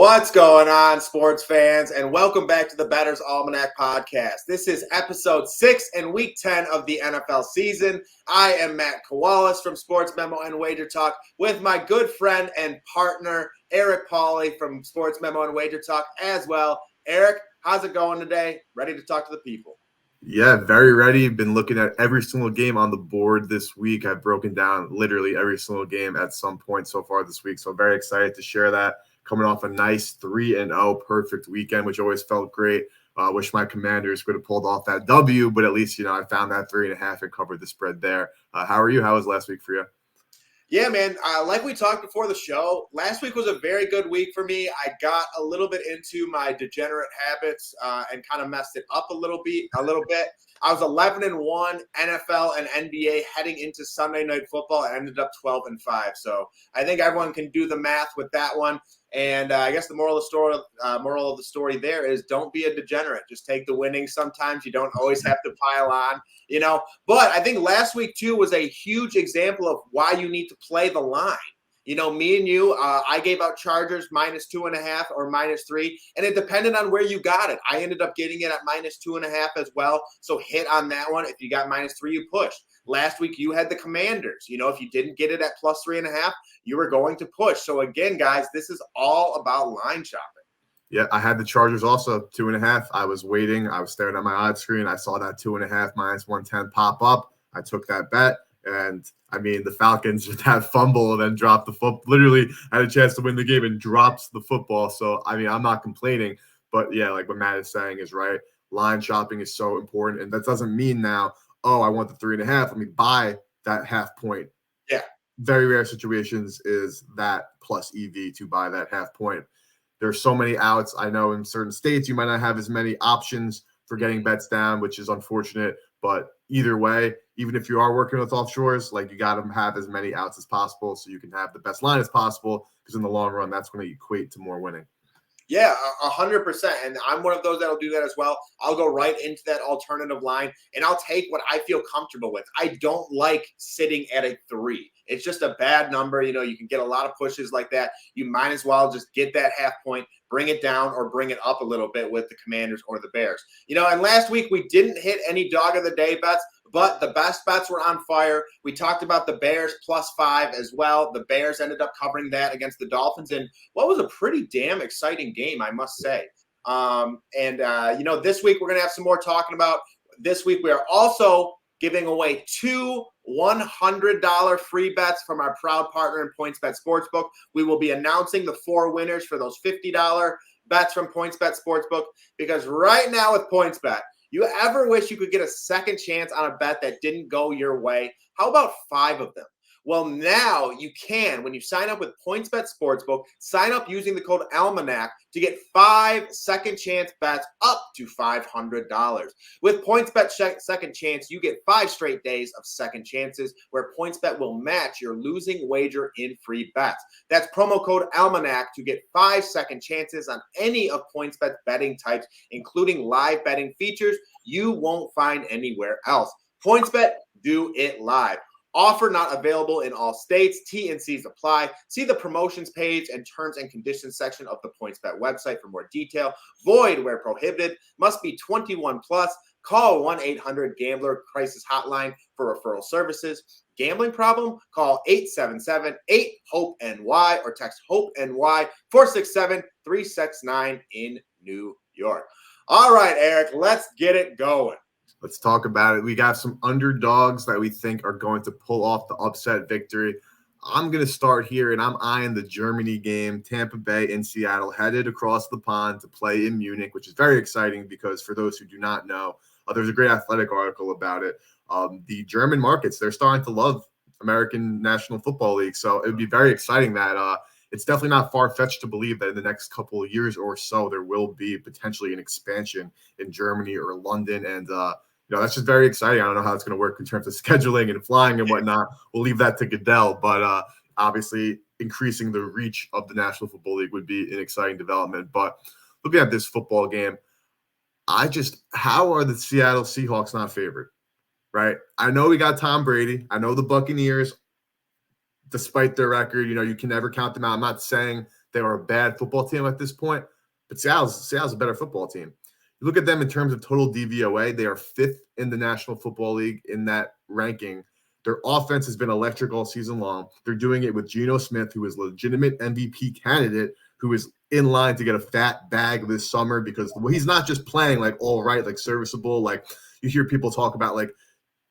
What's going on, sports fans, and welcome back to the Bettor's Almanac podcast. This is episode 6 and week 10 of the NFL season. I am Matt Kowalis from Sports Memo and Wager Talk with my good friend and partner, Eric Pauly from Sports Memo and Wager Talk as well. Eric, how's it going today? Ready to talk to the people? Yeah, very ready. Been looking at every single game on the board this week. I've broken down literally every single game at some point so far this week. So very excited to share that. Coming off a nice 3-0 perfect weekend, which always felt great. Wish my Commanders could have pulled off that W, but at least, I found that 3.5 and covered the spread there. How are you? How was last week for you? Yeah, man. Like we talked before the show, last week was a very good week for me. I got a little bit into my degenerate habits and kind of messed it up a little bit. I was 11-1 NFL and NBA heading into Sunday Night Football. I ended up 12-5. So I think everyone can do the math with that one. And I guess the moral of the story there is don't be a degenerate. Just take the winnings. Sometimes you don't always have to pile on, But I think last week, too, was a huge example of why you need to play the line. Me and you, I gave out Chargers -2.5 or -3, and it depended on where you got it. I ended up getting it at -2.5 as well, so hit on that one. If you got -3, you pushed. Last week, you had the Commanders. If you didn't get it at +3.5, you were going to push. So again, guys, this is all about line shopping. Yeah, I had the Chargers also 2.5. I was waiting. I was staring at my odds screen. I saw that 2.5 -110 pop up. I took that bet. And the Falcons with that fumble and then dropped the football. Literally had a chance to win the game and drops the football. So, I'm not complaining. But, yeah, like what Matt is saying is right. Line shopping is so important. And that doesn't mean now, I want the 3.5. Let me buy that half point. Yeah. Very rare situations is that plus EV to buy that half point. There's so many outs. I know in certain states you might not have as many options for getting bets down, which is unfortunate. But either way, even if you are working with offshores, you got to have as many outs as possible so you can have the best line as possible, because in the long run, that's going to equate to more winning. Yeah, 100%. And I'm one of those that'll do that as well. I'll go right into that alternative line, and I'll take what I feel comfortable with. I don't like sitting at a 3. It's just a bad number. You can get a lot of pushes like that. You might as well just get that half point, bring it down or bring it up a little bit with the Commanders or the Bears. And last week we didn't hit any dog of the day bets, but the best bets were on fire. We talked about the Bears +5 as well. The Bears ended up covering that against the Dolphins in what was a pretty damn exciting game, I must say. This week we're going to have some more talking about. This week we are also giving away 2 $100 free bets from our proud partner in PointsBet Sportsbook. We will be announcing the 4 winners for those $50 bets from PointsBet Sportsbook, because right now with PointsBet, you ever wish you could get a second chance on a bet that didn't go your way? How about 5 of them? Well, now you can. When you sign up with PointsBet Sportsbook, sign up using the code Almanac to get 5 second chance bets up to $500. With PointsBet Second Chance, you get 5 straight days of second chances where PointsBet will match your losing wager in free bets. That's promo code Almanac to get 5 second chances on any of PointsBet's betting types, including live betting features you won't find anywhere else. PointsBet, do it live. Offer not available in all states. T&Cs apply. See the promotions page and terms and conditions section of the PointsBet website for more detail. Void where prohibited. Must be 21 plus. Call 1-800-GAMBLER crisis hotline for referral services. Gambling problem? Call 877-8-HOPE-NY or text HOPE-NY 467-369 in New York. All right, Eric, let's get it going. Let's talk about it. We got some underdogs that we think are going to pull off the upset victory. I'm going to start here, and I'm eyeing the Germany game. Tampa Bay and Seattle headed across the pond to play in Munich, which is very exciting because for those who do not know, there's a great athletic article about it. The German markets, they're starting to love American National Football League. So it would be very exciting that it's definitely not far-fetched to believe that in the next couple of years or so, there will be potentially an expansion in Germany or London. And that's just very exciting. I don't know how it's going to work in terms of scheduling and flying and whatnot. We'll leave that to Goodell. But obviously, increasing the reach of the National Football League would be an exciting development. But looking at this football game, how are the Seattle Seahawks not favored, right? I know we got Tom Brady. I know the Buccaneers, despite their record, you can never count them out. I'm not saying they are a bad football team at this point. But Seattle's a better football team. You look at them in terms of total DVOA, they are 5th in the National Football League in that ranking. Their offense has been electric all season long. They're doing it with Geno Smith, who is a legitimate MVP candidate, who is in line to get a fat bag this summer because he's not just playing like all right, like serviceable. Like you hear people talk about like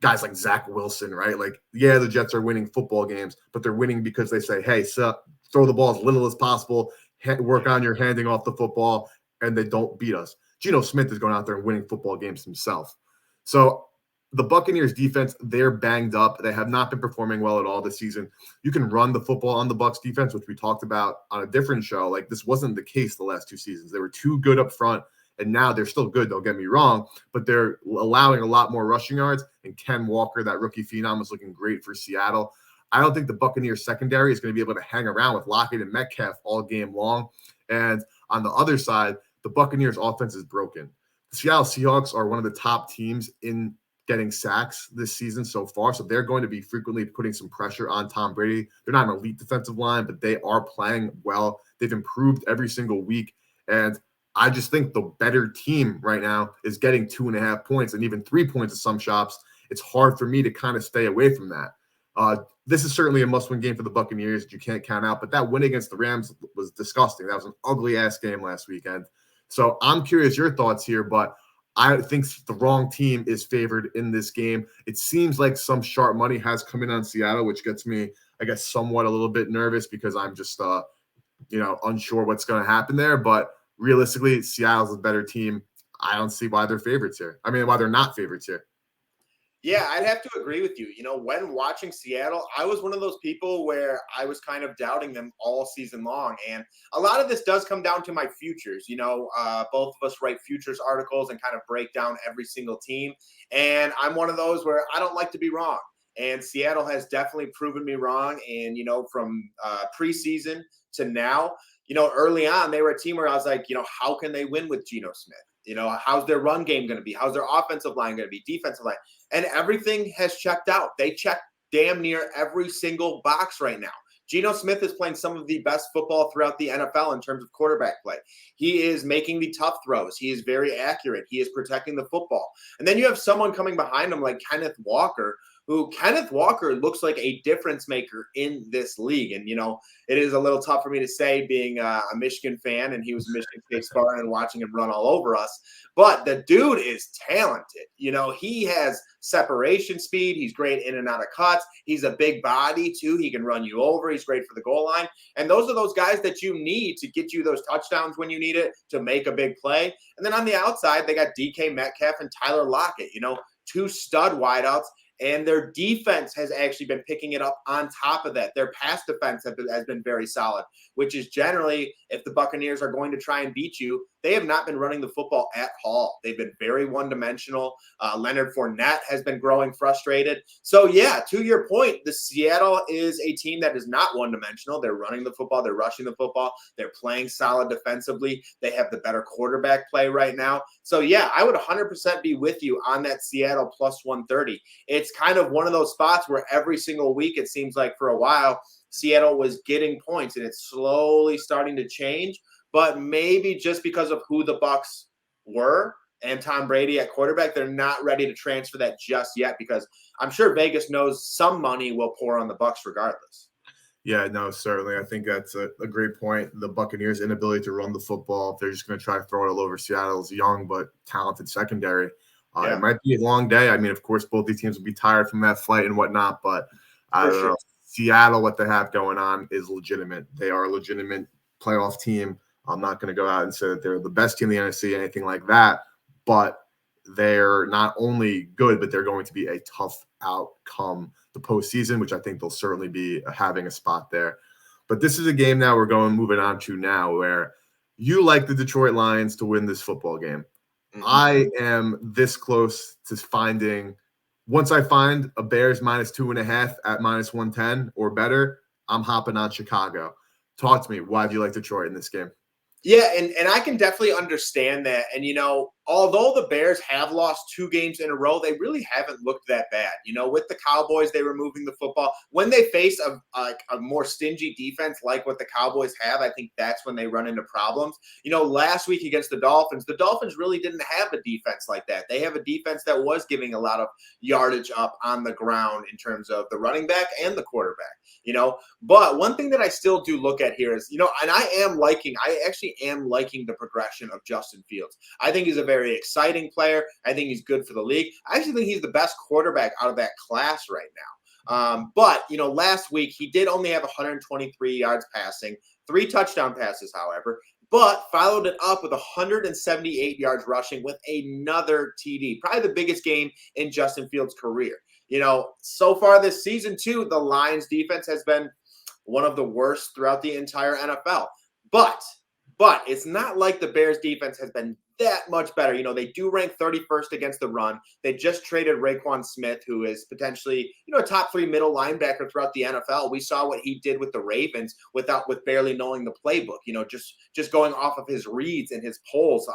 guys like Zach Wilson, right? Like, yeah, the Jets are winning football games, but they're winning because they say, hey, throw the ball as little as possible, work on your handing off the football, and they don't beat us. Geno Smith is going out there and winning football games himself. So the Buccaneers defense, they're banged up. They have not been performing well at all this season. You can run the football on the Bucs defense, which we talked about on a different show. Like this wasn't the case the last 2 seasons. They were too good up front, and now they're still good, don't get me wrong, but they're allowing a lot more rushing yards. And Ken Walker, that rookie phenom, is looking great for Seattle. I don't think the Buccaneers secondary is going to be able to hang around with Lockett and Metcalf all game long. And on the other side, the Buccaneers offense is broken. The Seattle Seahawks are one of the top teams in getting sacks this season so far. So they're going to be frequently putting some pressure on Tom Brady. They're not an elite defensive line, but they are playing well. They've improved every single week. And I just think the better team right now is getting 2.5 points and even 3 points at some shops. It's hard for me to kind of stay away from that. This is certainly a must-win game for the Buccaneers that you can't count out, but that win against the Rams was disgusting. That was an ugly-ass game last weekend. So I'm curious your thoughts here, but I think the wrong team is favored in this game. It seems like some sharp money has come in on Seattle, which gets me, I guess, somewhat a little bit nervous because I'm just, unsure what's going to happen there. But realistically, Seattle's a better team. I don't see why they're favorites here. I mean, why they're not favorites here. Yeah, I'd have to agree with you. When watching Seattle, I was one of those people where I was kind of doubting them all season long. And a lot of this does come down to my futures. Both of us write futures articles and kind of break down every single team. And I'm one of those where I don't like to be wrong. And Seattle has definitely proven me wrong. And, from preseason to now, early on, they were a team where I was like, how can they win with Geno Smith? How's their run game going to be? How's their offensive line going to be? Defensive line? And everything has checked out. They check damn near every single box right now. Geno Smith is playing some of the best football throughout the NFL in terms of quarterback play. He is making the tough throws. He is very accurate. He is protecting the football. And then you have someone coming behind him like Kenneth Walker, Kenneth Walker looks like a difference maker in this league. And, it is a little tough for me to say being a Michigan fan, and he was a Michigan State Spartan and watching him run all over us. But the dude is talented. He has separation speed. He's great in and out of cuts. He's a big body, too. He can run you over. He's great for the goal line. And those are those guys that you need to get you those touchdowns when you need it to make a big play. And then on the outside, they got DK Metcalf and Tyler Lockett, 2 stud wideouts. And their defense has actually been picking it up on top of that. Their pass defense has been very solid, which is generally, if the Buccaneers are going to try and beat you, they have not been running the football at all. They've been very one-dimensional. Leonard Fournette has been growing frustrated. So, yeah, to your point, the Seattle is a team that is not one-dimensional. They're running the football. They're rushing the football. They're playing solid defensively. They have the better quarterback play right now. So, yeah, I would 100% be with you on that Seattle plus 130. It's kind of one of those spots where every single week, it seems like for a while, Seattle was getting points, and it's slowly starting to change. But maybe just because of who the Bucs were and Tom Brady at quarterback, they're not ready to transfer that just yet, because I'm sure Vegas knows some money will pour on the Bucs regardless. Yeah, no, certainly. I think that's a great point. The Buccaneers' inability to run the football, if they're just going to try to throw it all over Seattle's young but talented secondary. It might be a long day. I mean, of course, both these teams will be tired from that flight and whatnot, but I don't know. Seattle, what they have going on is legitimate. They are a legitimate playoff team. I'm not going to go out and say that they're the best team in the NFC, anything like that, but they're not only good, but they're going to be a tough outcome the postseason, which I think they'll certainly be having a spot there. But this is a game now moving on to now where you like the Detroit Lions to win this football game. Mm-hmm. I am this close to finding, once I find a Bears minus 2.5 at minus 110 or better, I'm hopping on Chicago. Talk to me. Why do you like Detroit in this game? Yeah, and I can definitely understand that. And, although the Bears have lost 2 games in a row, they really haven't looked that bad. With the Cowboys, they were moving the football. When they face a more stingy defense like what the Cowboys have, I think that's when they run into problems. Last week against the Dolphins really didn't have a defense like that. They have a defense that was giving a lot of yardage up on the ground in terms of the running back and the quarterback. But one thing that I still do look at here is, and I actually am liking the progression of Justin Fields. I think he's a very exciting player. I think he's good for the league. I actually think he's the best quarterback out of that class right now. But last week he did only have 123 yards passing, 3 touchdown passes, however, but followed it up with 178 yards rushing with another TD, probably the biggest game in Justin Fields' career. So far this season, too, the Lions defense has been one of the worst throughout the entire NFL. But it's not like the Bears defense has been that much better. They do rank 31st against the run. They just traded Raekwon Smith, who is potentially, a top 3 middle linebacker throughout the NFL. We saw what he did with the Ravens with barely knowing the playbook, just going off of his reads and his polls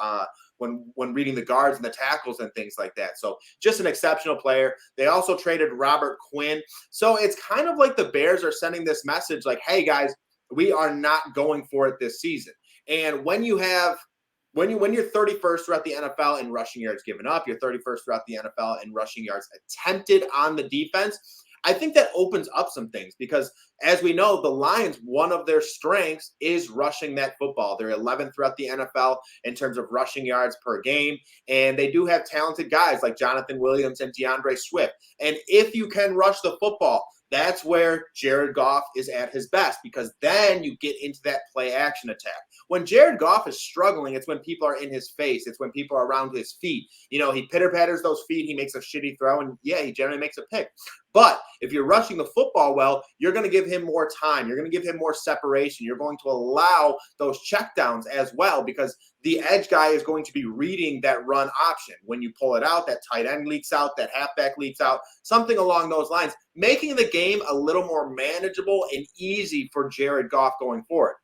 when reading the guards and the tackles and things like that. So just an exceptional player. They also traded Robert Quinn. So it's kind of like the Bears are sending this message like, hey guys, we are not going for it this season. And when you're 31st throughout the NFL in rushing yards given up, you're 31st throughout the NFL in rushing yards attempted on the defense, I think that opens up some things because, as we know, the Lions, one of their strengths is rushing that football. They're 11th throughout the NFL in terms of rushing yards per game, and they do have talented guys like Jonathan Williams and DeAndre Swift. And if you can rush the football, that's where Jared Goff is at his best because then you get into that play action attack. When Jared Goff is struggling, it's when people are in his face. It's when people are around his feet. He pitter-patters those feet. He makes a shitty throw, and yeah, he generally makes a pick. But if you're rushing the football well, you're going to give him more time. You're going to give him more separation. You're going to allow those checkdowns as well because the edge guy is going to be reading that run option. When you pull it out, that tight end leaks out, that halfback leaks out, something along those lines, making the game a little more manageable and easy for Jared Goff going forward.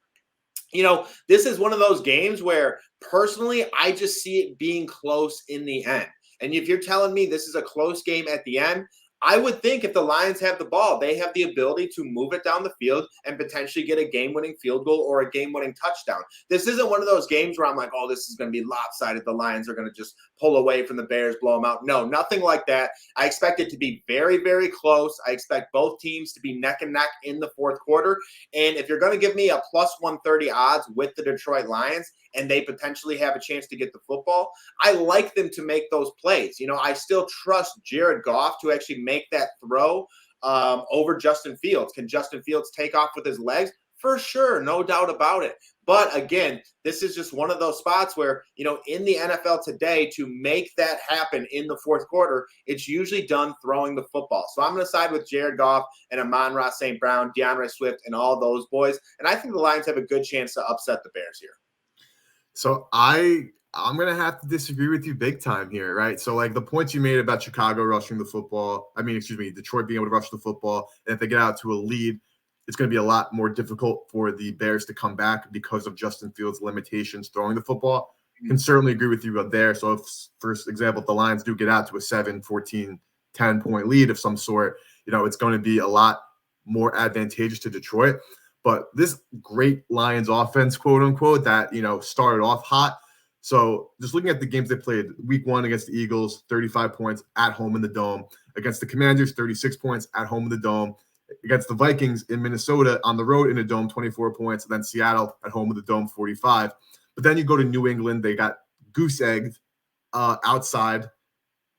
This is one of those games where personally, I just see it being close in the end. And if you're telling me this is a close game at the end, I would think if the Lions have the ball, they have the ability to move it down the field and potentially get a game-winning field goal or a game-winning touchdown. This isn't one of those games where I'm like, oh, this is going to be lopsided. The Lions are going to just pull away from the Bears, blow them out. No, nothing like that. I expect it to be very, very close. I expect both teams to be neck and neck in the fourth quarter. And if you're going to give me a plus 130 odds with the Detroit Lions, and they potentially have a chance to get the football, I like them to make those plays. I still trust Jared Goff to actually make that throw over Justin Fields. Can Justin Fields take off with his legs? For sure, no doubt about it. But again, this is just one of those spots where, in the NFL today, to make that happen in the fourth quarter, it's usually done throwing the football. So I'm going to side with Jared Goff and Amon-Ra St. Brown, DeAndre Swift, and all those boys. And I think the Lions have a good chance to upset the Bears here. So I'm going to have to disagree with you big time here, right? So like the points you made about Chicago rushing the football, Detroit being able to rush the football, and if they get out to a lead, it's going to be a lot more difficult for the Bears to come back because of Justin Fields' limitations throwing the football. I can certainly agree with you there. So if, for example, if the Lions do get out to a 7, 14, 10-point lead of some sort, it's going to be a lot more advantageous to Detroit. But this great Lions offense, quote unquote, that, started off hot. So just looking at the games they played, week 1 against the Eagles, 35 points at home in the Dome. Against the Commanders, 36 points at home in the Dome. Against the Vikings in Minnesota on the road in the Dome, 24 points. And then Seattle at home in the Dome, 45. But then you go to New England, they got goose-egged outside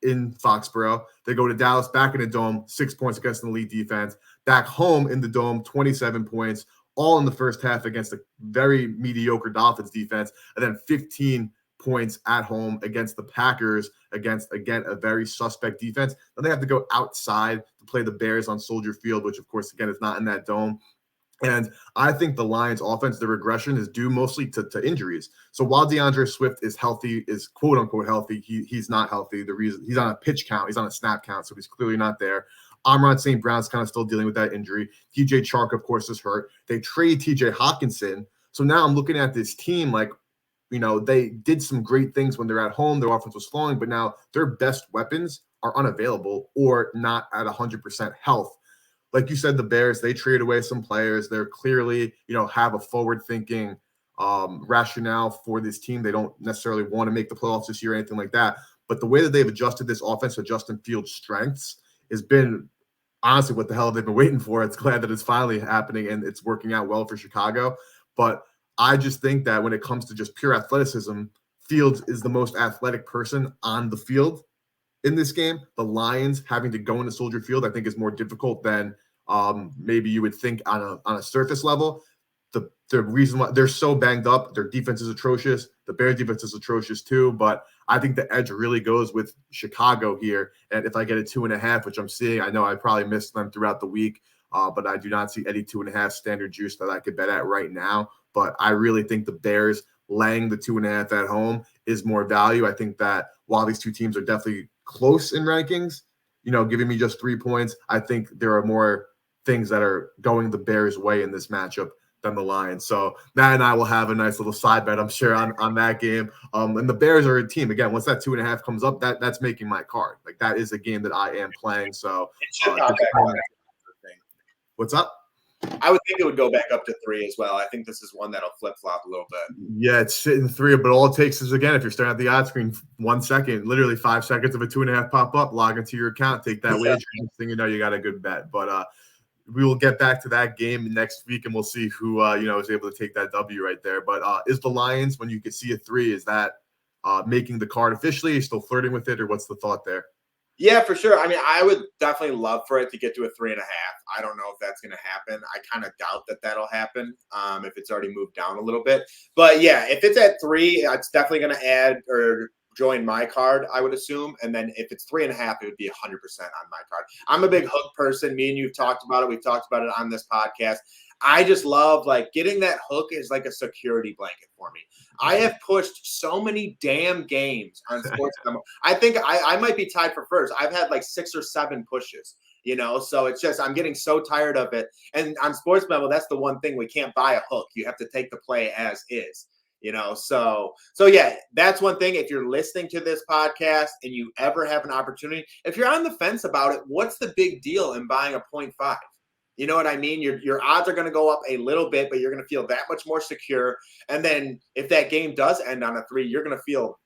in Foxborough. They go to Dallas, back in the Dome, 6 points against an elite defense. Back home in the Dome, 27 points, all in the first half against a very mediocre Dolphins defense, and then 15 points at home against the Packers, against, again, a very suspect defense. Then they have to go outside to play the Bears on Soldier Field, which, of course, again, is not in that Dome. And I think the Lions offense, the regression is due mostly to injuries. So while DeAndre Swift is healthy, is quote unquote healthy, he's not healthy. The reason he's on a pitch count, he's on a snap count, so he's clearly not there. Amon-Ra St. Brown's kind of still dealing with that injury. TJ Chark, of course, is hurt. They trade TJ Hawkinson. So now I'm looking at this team like, they did some great things when they're at home. Their offense was flowing, but now their best weapons are unavailable or not at 100% health. Like you said, the Bears, they trade away some players. They're clearly, have a forward-thinking rationale for this team. They don't necessarily want to make the playoffs this year or anything like that. But the way that they've adjusted this offense to Justin Fields' strengths has been honestly what the hell they've been waiting for. It's glad that it's finally happening and it's working out well for Chicago. But I just think that when it comes to just pure athleticism, Fields is the most athletic person on the field in this game. The Lions having to go into Soldier Field, I think, is more difficult than maybe you would think on a surface level. The reason why they're so banged up, their defense is atrocious. The Bears defense is atrocious too. But I think the edge really goes with Chicago here. And if I get a 2.5, which I'm seeing, I know I probably missed them throughout the week, but I do not see any 2.5 standard juice that I could bet at right now. But I really think the Bears laying the 2.5 at home is more value. I think that while these two teams are definitely close in rankings, giving me just 3 points, I think there are more things that are going the Bears' way in this matchup than the Lions. So Matt and I will have a nice little side bet, I'm sure, on that game. And the Bears are a team. Again, once that 2.5 comes up, that's making my card. Like, that is a game that I am playing. So what's up? I would think it would go back up to 3 as well. I think this is one that'll flip-flop a little bit. Yeah, it's sitting 3, but all it takes is, again, if you're staring at the odds screen, 1 second, literally 5 seconds of a 2.5 pop up, log into your account, take that wager, next thing you know, you got a good bet. But we will get back to that game next week, and we'll see who is able to take that W right there. But is the Lions, when you can see a 3, is that making the card officially? Are you still flirting with it, or what's the thought there? Yeah, for sure. I mean, I would definitely love for it to get to a 3.5. I don't know if that's going to happen. I kind of doubt that that'll happen if it's already moved down a little bit. But yeah, if it's at 3, it's definitely going to add or join my card, I would assume. And then if it's 3.5, it would be 100% on my card. I'm a big hook person. Me and you've talked about it. We've talked about it on this podcast. I just love getting that hook is like a security blanket for me. I have pushed so many damn games on Sports Memo. I think I might be tied for first. I've had 6 or 7 pushes, so it's just I'm getting so tired of it. And on Sports Memo, that's the one thing we can't buy a hook. You have to take the play as is. So yeah, that's one thing. If you're listening to this podcast and you ever have an opportunity, if you're on the fence about it, what's the big deal in buying a 0.5? You know what I mean? Your odds are going to go up a little bit, but you're going to feel that much more secure. And then if that game does end on a 3, you're going to feel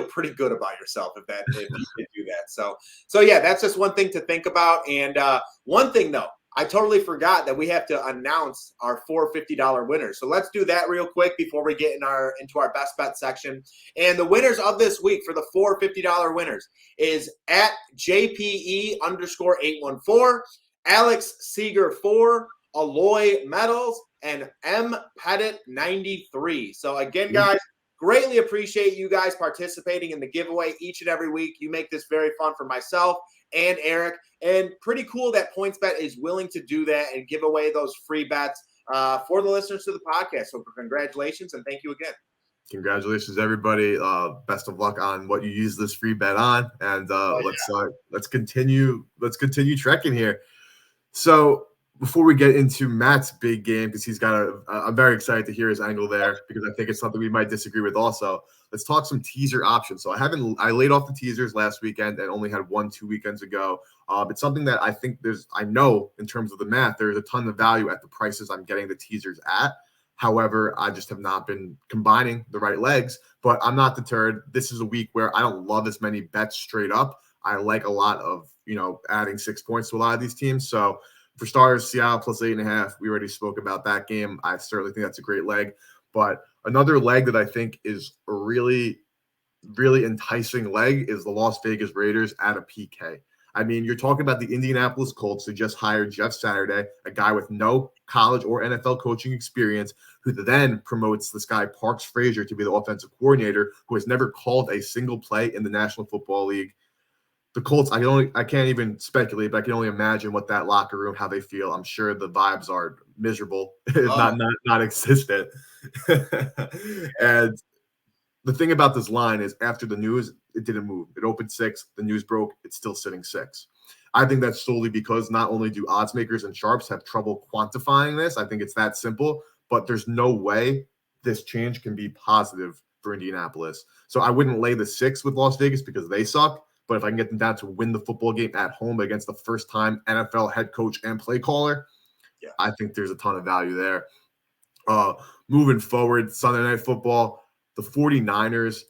pretty good about yourself if you can do that. So yeah, that's just one thing to think about. And one thing though, I totally forgot that we have to announce our 4 $50 winners. So let's do that real quick before we get into our best bet section. And the winners of this week for the 4 $50 winners is at JPE_814. Alex Seeger 4, Aloy Metals, and M Pettit 93. So again, guys, greatly appreciate you guys participating in the giveaway each and every week. You make this very fun for myself and Eric, and pretty cool that PointsBet is willing to do that and give away those free bets for the listeners to the podcast. So congratulations and thank you again. Congratulations, everybody. Best of luck on what you use this free bet on, and let's continue trekking here. So before we get into Matt's big game, because he's got I'm very excited to hear his angle there, because I think it's something we might disagree with also. Let's talk some teaser options. So I laid off the teasers last weekend and only had 1 2 weekends ago. It's something that I know in terms of the math, there's a ton of value at the prices I'm getting the teasers at. However, I just have not been combining the right legs, but I'm not deterred. This is a week where I don't love as many bets straight up. I like a lot of, adding 6 points to a lot of these teams. So for starters, Seattle plus 8.5. We already spoke about that game. I certainly think that's a great leg. But another leg that I think is a really, really enticing leg is the Las Vegas Raiders at a PK. I mean, you're talking about the Indianapolis Colts who just hired Jeff Saturday, a guy with no college or NFL coaching experience, who then promotes this guy, Parks Frazier, to be the offensive coordinator, who has never called a single play in the National Football League. The Colts, I can't even speculate, but I can only imagine what that locker room, how they feel. I'm sure the vibes are miserable, not non-existent. And the thing about this line is after the news, it didn't move. It opened 6. The news broke. It's still sitting 6. I think that's solely because not only do odds makers and sharps have trouble quantifying this, I think it's that simple, but there's no way this change can be positive for Indianapolis. So I wouldn't lay the 6 with Las Vegas because they suck. But if I can get them down to win the football game at home against the first-time NFL head coach and play caller, I think there's a ton of value there. Moving forward, Sunday Night Football, the 49ers,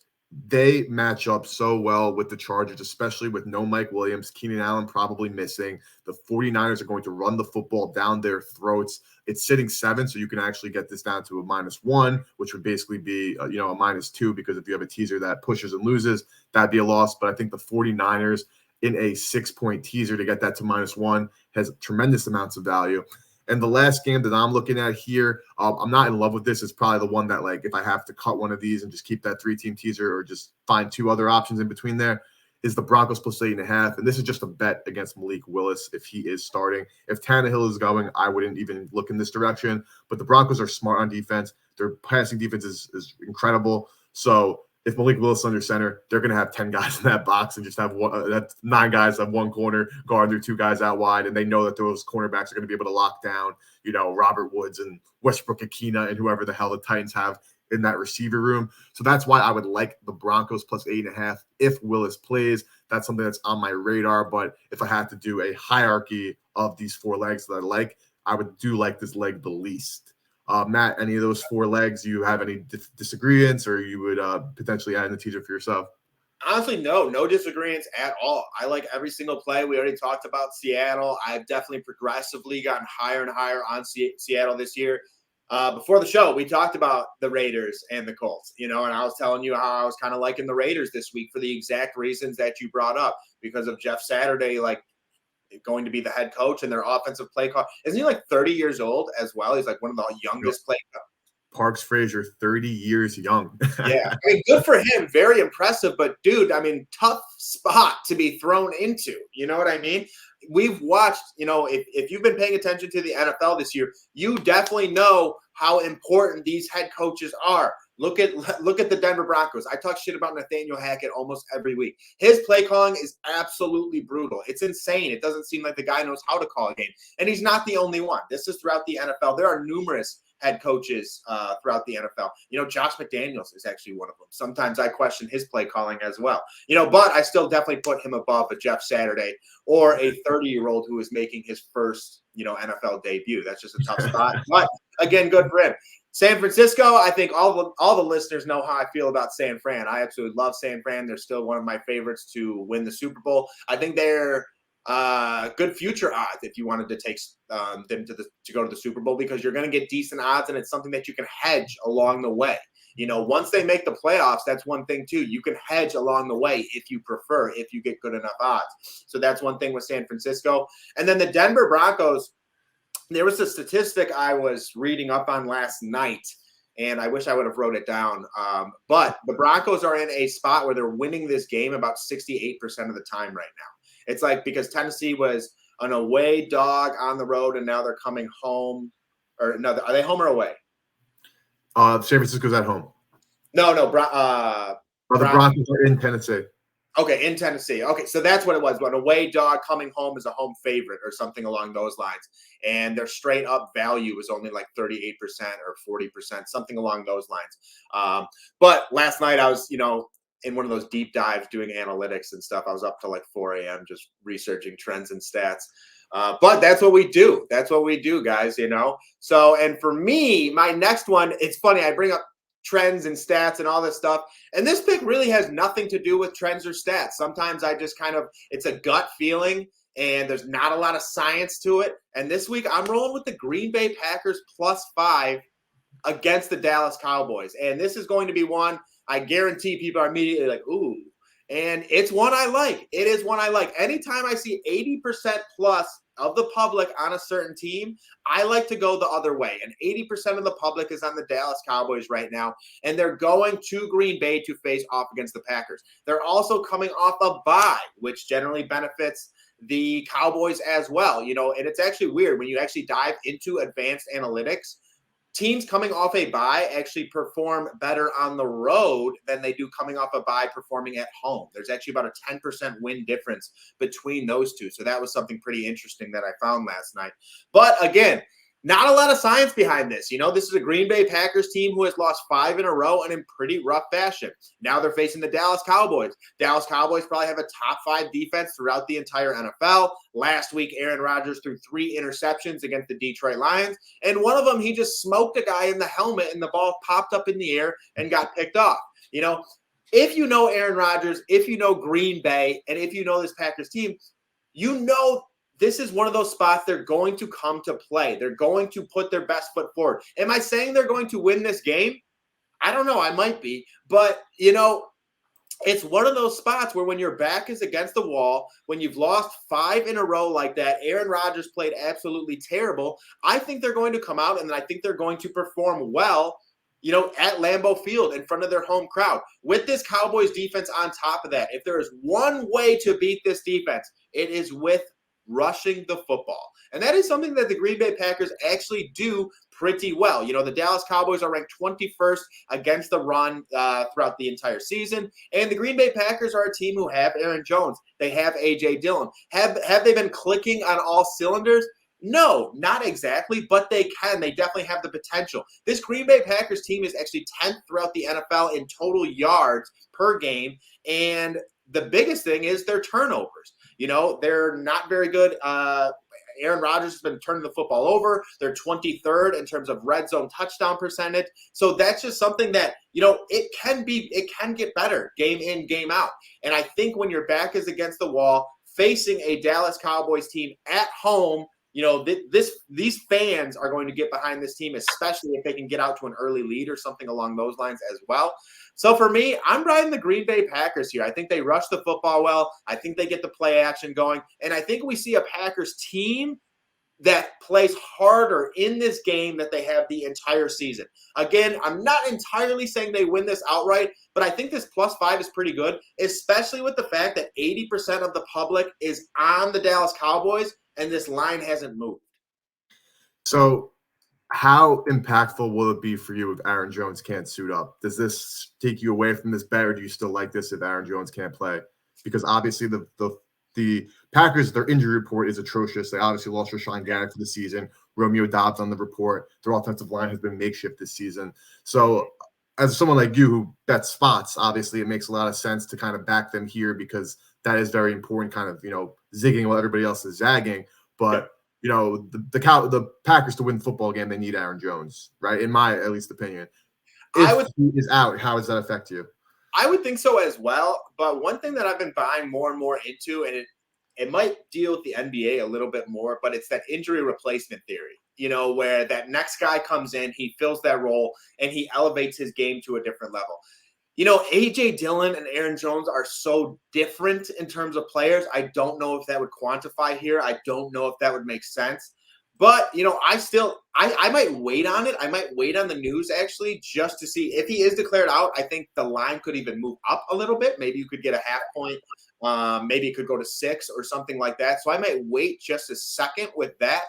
they match up so well with the Chargers, especially with no Mike Williams, Keenan Allen probably missing. The 49ers are going to run the football down their throats. It's sitting 7, so you can actually get this down to a -1, which would basically be a -2, because if you have a teaser that pushes and loses, that'd be a loss. But I think the 49ers in a 6-point teaser to get that to -1 has tremendous amounts of value. And the last game that I'm looking at here, I'm not in love with this. It's probably the one that, like, if I have to cut one of these and just keep that 3-team teaser or just find 2 other options in between there, is the Broncos plus 8.5. And this is just a bet against Malik Willis if he is starting. If Tannehill is going, I wouldn't even look in this direction. But the Broncos are smart on defense. Their passing defense is incredible. So if Malik Willis under center, they're going to have 10 guys in that box and just have 9 guys on one corner guard their 2 guys out wide. And they know that those cornerbacks are going to be able to lock down, Robert Woods and Westbrook Akina and whoever the hell the Titans have in that receiver room. So that's why I would like the Broncos plus 8.5 if Willis plays. That's something that's on my radar. But if I had to do a hierarchy of these 4 legs that I like, I would do like this leg the least. Matt, any of those 4 legs, you have any disagreements, or you would potentially add in the teaser for yourself? Honestly, no disagreements at all. I like every single play. We already talked about Seattle. I've definitely progressively gotten higher and higher on Seattle this year. Before the show, we talked about the Raiders and the Colts, and I was telling you how I was kind of liking the Raiders this week for the exact reasons that you brought up, because of Jeff Saturday, going to be the head coach and their offensive play call. Isn't he like 30 years old as well? He's like one of the youngest play. Parks Frazier, 30 years young. Yeah, good for him. Very impressive. But, dude, tough spot to be thrown into. You know what I mean? We've watched, if you've been paying attention to the NFL this year, you definitely know how important these head coaches are. Look at the Denver Broncos. I talk shit about Nathaniel Hackett almost every week. His play calling is absolutely brutal. It's insane. It doesn't seem like the guy knows how to call a game. And he's not the only one. This is throughout the NFL. There are numerous head coaches throughout the NFL. Josh McDaniels is actually one of them. Sometimes I question his play calling as well. But I still definitely put him above a Jeff Saturday or a 30-year-old who is making his first, NFL debut. That's just a tough spot. But again, good for him. San Francisco, I think all the listeners know how I feel about San Fran. I absolutely love San Fran. They're still one of my favorites to win the Super Bowl. I think they're good future odds if you wanted to take them to go to the Super Bowl, because you're going to get decent odds, and it's something that you can hedge along the way. Once they make the playoffs, that's one thing too. You can hedge along the way if you prefer, if you get good enough odds. So that's one thing with San Francisco. And then the Denver Broncos, there was a statistic I was reading up on last night, and I wish I would have wrote it down. But the Broncos are in a spot where they're winning this game about 68% of the time right now. It's like, because Tennessee was an away dog on the road, and now they're coming home. Or no, are they home or away? San Francisco's at home. No. The Broncos are in Tennessee. Okay, in Tennessee. Okay, so that's what it was. An away dog coming home is a home favorite or something along those lines. And their straight up value is only like 38% or 40%, something along those lines. But last night I was, in one of those deep dives doing analytics and stuff. I was up till like 4 a.m. just researching trends and stats. But that's what we do. That's what we do, guys, So, and for me, my next one, it's funny. I bring up trends and stats and all this stuff. And this pick really has nothing to do with trends or stats. Sometimes I just it's a gut feeling, and there's not a lot of science to it. And this week I'm rolling with the Green Bay Packers +5 against the Dallas Cowboys. And this is going to be one I guarantee people are immediately like, ooh. And it's one I like. It is one I like. Anytime I see 80% plus of the public on a certain team, I like to go the other way. And 80% of the public is on the Dallas Cowboys right now. And they're going to Green Bay to face off against the Packers. They're also coming off a bye, which generally benefits the Cowboys as well. And it's actually weird when you actually dive into advanced analytics. Teams coming off a bye actually perform better on the road than they do coming off a bye performing at home. There's actually about a 10% win difference between those two. So that was something pretty interesting that I found last night. But again, Not a lot of science behind this. This is a Green Bay Packers team who has lost 5 in a row and in pretty rough fashion. Now they're facing the Dallas Cowboys. Dallas Cowboys probably have a top 5 defense throughout the entire NFL. Last week, Aaron Rodgers threw 3 interceptions against the Detroit Lions. And one of them, he just smoked a guy in the helmet and the ball popped up in the air and got picked off. If you know Aaron Rodgers, if you know Green Bay, and if you know this Packers team, this is one of those spots they're going to come to play. They're going to put their best foot forward. Am I saying they're going to win this game? I don't know. I might be. But, it's one of those spots where when your back is against the wall, when you've lost 5 in a row like that, Aaron Rodgers played absolutely terrible. I think they're going to come out, and I think they're going to perform well, at Lambeau Field in front of their home crowd. With this Cowboys defense on top of that, if there is one way to beat this defense, it is with rushing the football. And that is something that the Green Bay Packers actually do pretty well. The Dallas Cowboys are ranked 21st against the run throughout the entire season. And the Green Bay Packers are a team who have Aaron Jones. They have A.J. Dillon. Have they been clicking on all cylinders? No, not exactly, but they can. They definitely have the potential. This Green Bay Packers team is actually 10th throughout the NFL in total yards per game. And the biggest thing is their turnovers. They're not very good. Aaron Rodgers has been turning the football over. They're 23rd in terms of red zone touchdown percentage. So that's just something that, it can get better game in, game out. And I think when your back is against the wall, facing a Dallas Cowboys team at home, these fans are going to get behind this team, especially if they can get out to an early lead or something along those lines as well. So for me, I'm riding the Green Bay Packers here. I think they rush the football well. I think they get the play action going. And I think we see a Packers team that plays harder in this game that they have the entire season. Again, I'm not entirely saying they win this outright, but I think this +5 is pretty good, especially with the fact that 80% of the public is on the Dallas Cowboys and this line hasn't moved. So how impactful will it be for you if Aaron Jones can't suit up? Does this take you away from this bet, or do you still like this if Aaron Jones can't play? Because obviously the Packers, their injury report is atrocious. They obviously lost Rashawn Gary for the season. Romeo Dobbs on the report. Their offensive line has been makeshift this season. So as someone like you who bets spots, obviously it makes a lot of sense to kind of back them here because that is very important, kind of, zigging while everybody else is zagging. But the Packers to win the football game, they need Aaron Jones, right? In my at least opinion. If he is out, how does that affect you? I would think so as well. But one thing that I've been buying more and more into, and it might deal with the NBA a little bit more, but it's that injury replacement theory, where that next guy comes in, he fills that role, and he elevates his game to a different level. A.J. Dillon and Aaron Jones are so different in terms of players. I don't know if that would quantify here. I don't know if that would make sense. But, I might wait on it. I might wait on the news, actually, just to see. If he is declared out, I think the line could even move up a little bit. Maybe you could get a half point. Maybe it could go to 6 or something like that. So I might wait just a second with that.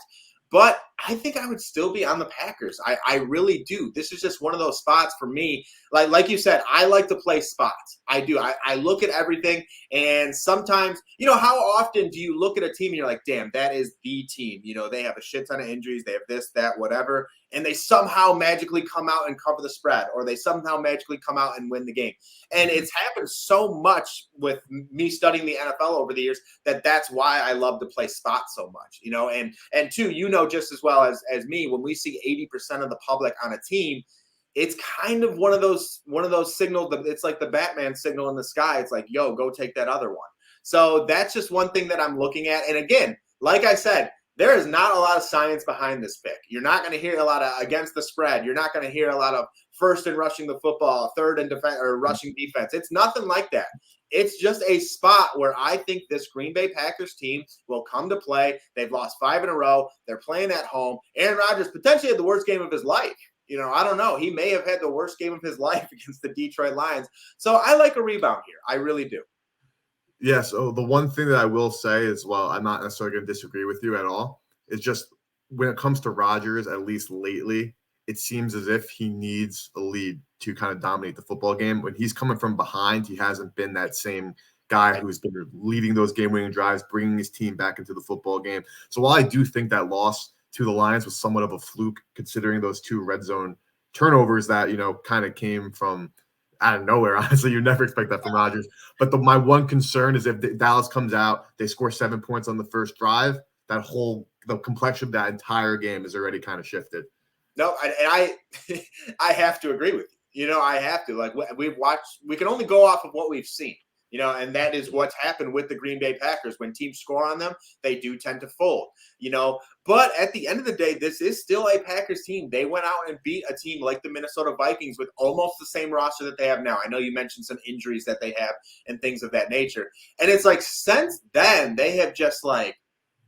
But I think I would still be on the Packers. I really do. This is just one of those spots for me. Like you said, I like to play spots. I do. I look at everything. And sometimes, how often do you look at a team and you're like, damn, that is the team. They have a shit ton of injuries. They have this, that, whatever. And they somehow magically come out and cover the spread. Or they somehow magically come out and win the game. And it's happened so much with me studying the NFL over the years that's why I love to play spots so much. And two, just as well as me, when we see 80% of the public on a team, it's kind of one of those signals that it's like the Batman signal in the sky. It's like, yo, go take that other one. So that's just one thing that I'm looking at. And again, like I said, there is not a lot of science behind this pick. You're not going to hear a lot of against the spread. You're not going to hear a lot of first and rushing the football, third and defense or rushing defense. It's nothing like that. It's just a spot where I think this Green Bay Packers team will come to play. They've lost 5 in a row. They're playing at home. Aaron Rodgers potentially had the worst game of his life. I don't know. He may have had the worst game of his life against the Detroit Lions. So I like a rebound here. I really do. Yeah, so the one thing that I will say is, well, I'm not necessarily going to disagree with you at all. It's just when it comes to Rodgers, at least lately, it seems as if he needs a lead to kind of dominate the football game. When he's coming from behind, he hasn't been that same guy who's been leading those game-winning drives, bringing his team back into the football game. So while I do think that loss to the Lions was somewhat of a fluke, considering those 2 red zone turnovers that, kind of came from out of nowhere. Honestly, you never expect that from Rodgers. But my one concern is if Dallas comes out, they score 7 points on the first drive, the complexion of that entire game is already kind of shifted. No, I have to agree with you. I have to. Like, we've watched, we can only go off of what we've seen. And that is what's happened with the Green Bay Packers. When teams score on them, they do tend to fold, But at the end of the day, this is still a Packers team. They went out and beat a team like the Minnesota Vikings with almost the same roster that they have now. I know you mentioned some injuries that they have and things of that nature. And it's like, since then, they have just like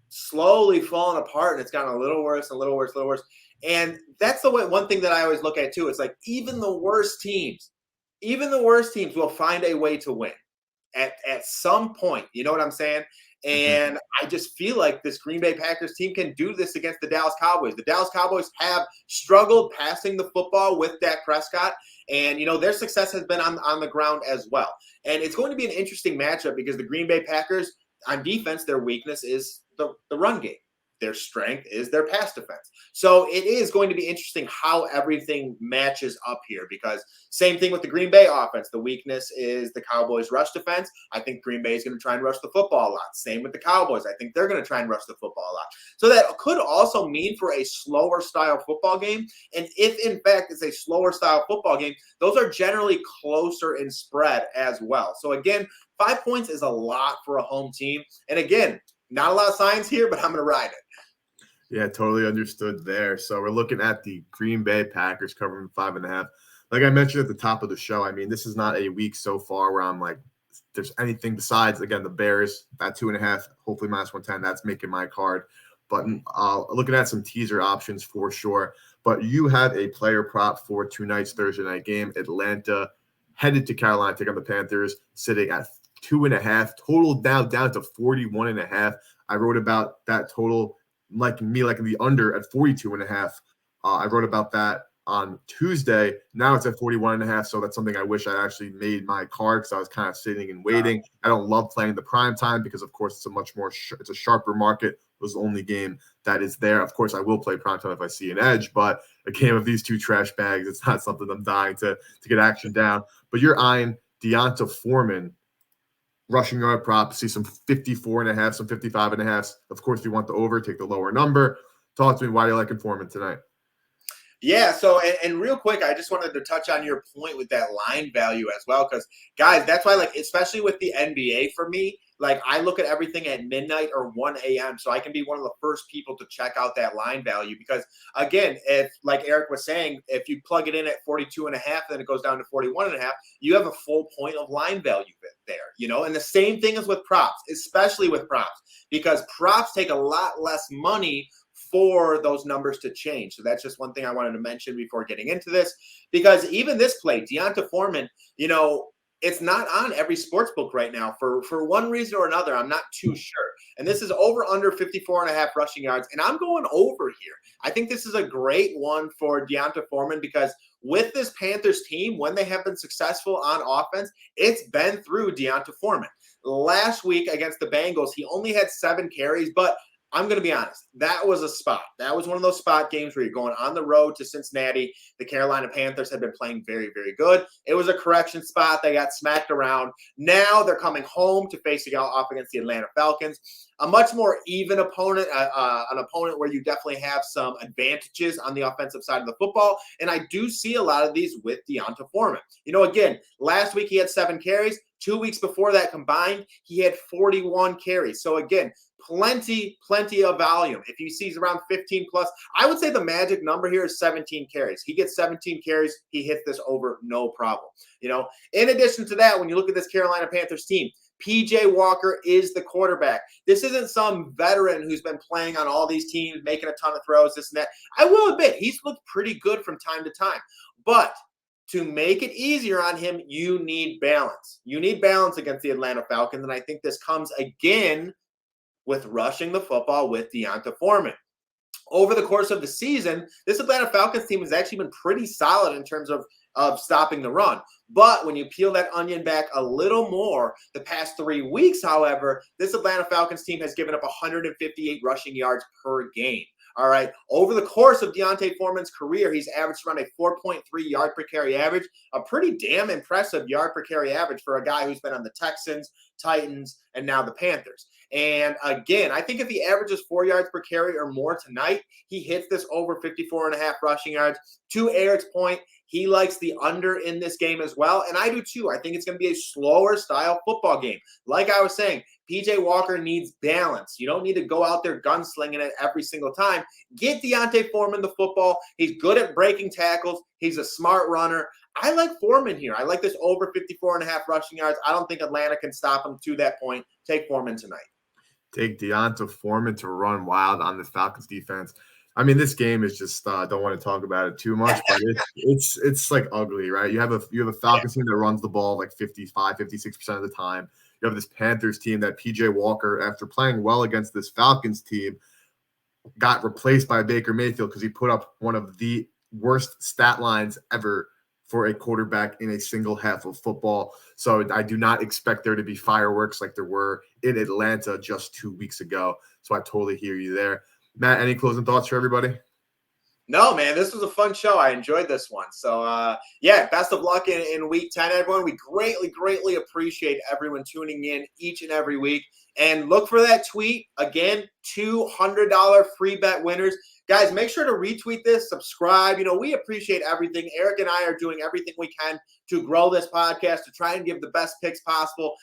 slowly fallen apart, and it's gotten a little worse, a little worse, a little worse. And that's one thing that I always look at too. It's like, even the worst teams will find a way to win at some point. You know what I'm saying? And I just feel like this Green Bay Packers team can do this against the Dallas Cowboys. The Dallas Cowboys have struggled passing the football with Dak Prescott, and their success has been on the ground as well. And it's going to be an interesting matchup because the Green Bay Packers, on defense, their weakness is the run game. Their strength is their pass defense. So it is going to be interesting how everything matches up here, because same thing with the Green Bay offense. The weakness is the Cowboys' rush defense. I think Green Bay is going to try and rush the football a lot. Same with the Cowboys. I think they're going to try and rush the football a lot. So that could also mean for a slower style football game. And if, in fact, it's a slower style football game, those are generally closer in spread as well. So again, 5 points is a lot for a home team. And again, not a lot of science here, but I'm going to ride it. Yeah, totally understood there. So we're looking at the Green Bay Packers covering 5.5. Like I mentioned at the top of the show, I mean, this is not a week so far where I'm like, there's anything besides, again, the Bears, that 2.5, hopefully -110, that's making my card. But looking at some teaser options for sure. But you have a player prop for tonight's Thursday night game. Atlanta headed to Carolina, take on the Panthers, sitting at 2.5. Total now down to 41.5. I wrote about that total liking the under at 42.5. I wrote about that on Tuesday. Now it's at 41.5. So that's something I wish I actually made my card, because I was kind of sitting and waiting. I don't love playing the prime time because, of course, it's a much more it's a sharper market. It was the only game that is there. Of course, I will play prime time if I see an edge, but a game of these two trash bags, it's not something I'm dying to get action down. But you're eyeing Deonta Foreman rushing yard prop, see some 54.5, some 55.5. Of course, if you want the over, take the lower number. Talk to me why you're liking Foreman tonight. Yeah, so, and real quick, I just wanted to touch on your point with that line value as well, because, guys, that's why, like, especially with the NBA for me, like, I look at everything at midnight or 1 a.m., so I can be one of the first people to check out that line value because, again, if, like Eric was saying, if you plug it in at 42.5, then it goes down to 41.5, you have a full point of line value there, and the same thing is with props, especially with props, because props take a lot less money for those numbers to change. So that's just one thing I wanted to mention before getting into this, because even this play, Deonta Foreman, it's not on every sports book right now for one reason or another. I'm not too sure. And this is over under 54.5 rushing yards. And I'm going over here. I think this is a great one for Deonta Foreman because with this Panthers team, when they have been successful on offense, it's been through Deonta Foreman. Last week against the Bengals, he only had 7 carries, but I'm going to be honest. That was a spot. That was one of those spot games where you're going on the road to Cincinnati. The Carolina Panthers had been playing very, very good. It was a correction spot. They got smacked around. Now they're coming home to face off against the Atlanta Falcons. A much more even opponent, an opponent where you definitely have some advantages on the offensive side of the football. And I do see a lot of these with Deonta Foreman. Again, last week he had 7 carries. 2 weeks before that combined, he had 41 carries. So again, plenty of volume. If he sees around 15 plus, I would say the magic number here is 17 carries. He gets 17 carries, he hits this over no problem. In addition to that, when you look at this Carolina Panthers team, PJ Walker is the quarterback. This isn't some veteran who's been playing on all these teams, making a ton of throws, this and that. I will admit, he's looked pretty good from time to time. But to make it easier on him, you need balance. You need balance against the Atlanta Falcons, and I think this comes again with rushing the football with Deonta Foreman. Over the course of the season, this Atlanta Falcons team has actually been pretty solid in terms of stopping the run. But when you peel that onion back a little more, the past 3 weeks, however, this Atlanta Falcons team has given up 158 rushing yards per game. All right. Over the course of D'Onta Foreman's career, he's averaged around a 4.3 yard per carry average, a pretty damn impressive yard per carry average for a guy who's been on the Texans, Titans, and now the Panthers. And again, I think if he averages 4 yards per carry or more tonight, he hits this over 54.5 rushing yards. To Eric's point, he likes the under in this game as well. And I do too. I think it's going to be a slower style football game. Like I was saying, PJ Walker needs balance. You don't need to go out there gunslinging it every single time. Get D'Onta Foreman the football. He's good at breaking tackles. He's a smart runner. I like Foreman here. I like this over 54.5 rushing yards. I don't think Atlanta can stop him to that point. Take Foreman tonight. Take D'Onta Foreman to run wild on the Falcons defense. I mean, this game is just don't want to talk about it too much, but it's like ugly, right? You have a Falcons team that runs the ball like 55, 56% of the time. You have this Panthers team that PJ Walker, after playing well against this Falcons team, got replaced by Baker Mayfield because he put up one of the worst stat lines ever for a quarterback in a single half of football. So I do not expect there to be fireworks like there were in Atlanta just 2 weeks ago. So I totally hear you there. Matt, any closing thoughts for everybody? No, man, this was a fun show. I enjoyed this one. So, yeah, best of luck in week 10, everyone. We greatly appreciate everyone tuning in each and every week. And look for that tweet. Again, $200 free bet winners. Guys, make sure to retweet this, subscribe. We appreciate everything. Eric and I are doing everything we can to grow this podcast, to try and give the best picks possible.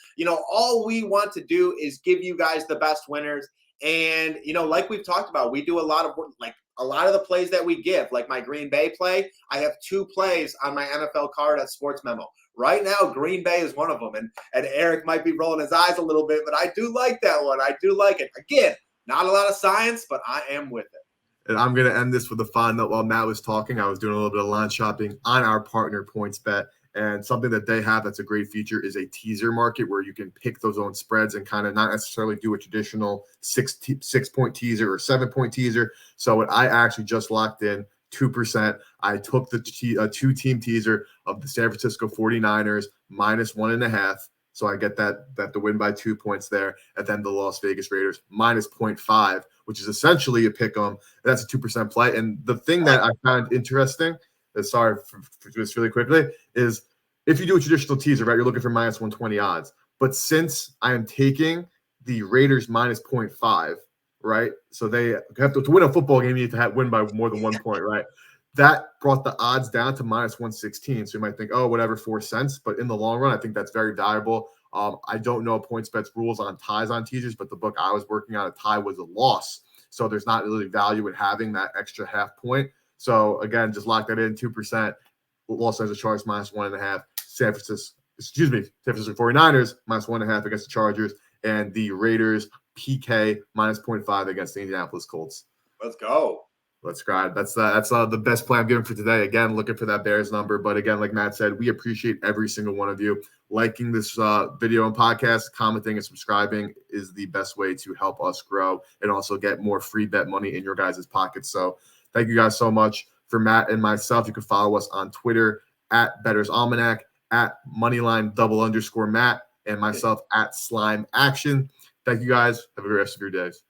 All we want to do is give you guys the best winners. And, like we've talked about, we do a lot of work, like a lot of the plays that we give, like my Green Bay play. I have 2 plays on my NFL card at Sports Memo. Right now, Green Bay is one of them. And Eric might be rolling his eyes a little bit, but I do like that one. I do like it. Again, not a lot of science, but I am with it. And I'm going to end this with a fun note. While Matt was talking, I was doing a little bit of line shopping on our partner PointsBet. And something that they have that's a great feature is a teaser market where you can pick those own spreads and kind of not necessarily do a traditional 6-point teaser or 7-point teaser. So what I actually just locked in 2%. I took the 2-team teaser of the San Francisco 49ers -1.5. So I get that to win by 2 points there. And then the Las Vegas Raiders -0.5, which is essentially a pick 'em. That's a 2% play. And the thing that I found interesting, sorry for this really quickly, is if you do a traditional teaser, right, you're looking for -120 odds. But since I am taking the Raiders -0.5, right, so they have to win a football game, you need to win by more than 1 point, right? That brought the odds down to -116. So you might think, oh, whatever, 4 cents. But in the long run, I think that's very valuable. I don't know PointsBet's rules on ties on teasers, but the book I was working on, a tie was a loss. So there's not really value in having that extra half point. So again, just lock that in, 2%. Los Angeles Chargers -1.5. San Francisco 49ers -1.5 against the Chargers, and the Raiders PK -0.5 against the Indianapolis Colts. Let's go. Let's grind. That's the best play I'm giving for today. Again, looking for that Bears number. But again, like Matt said, we appreciate every single one of you. Liking this video and podcast, commenting and subscribing is the best way to help us grow and also get more free bet money in your guys' pockets. So thank you guys so much. For Matt and myself, you can follow us on Twitter at Bettor's Almanac, at Moneyline_Matt, and myself at Slime Action. Thank you guys. Have a great rest of your days.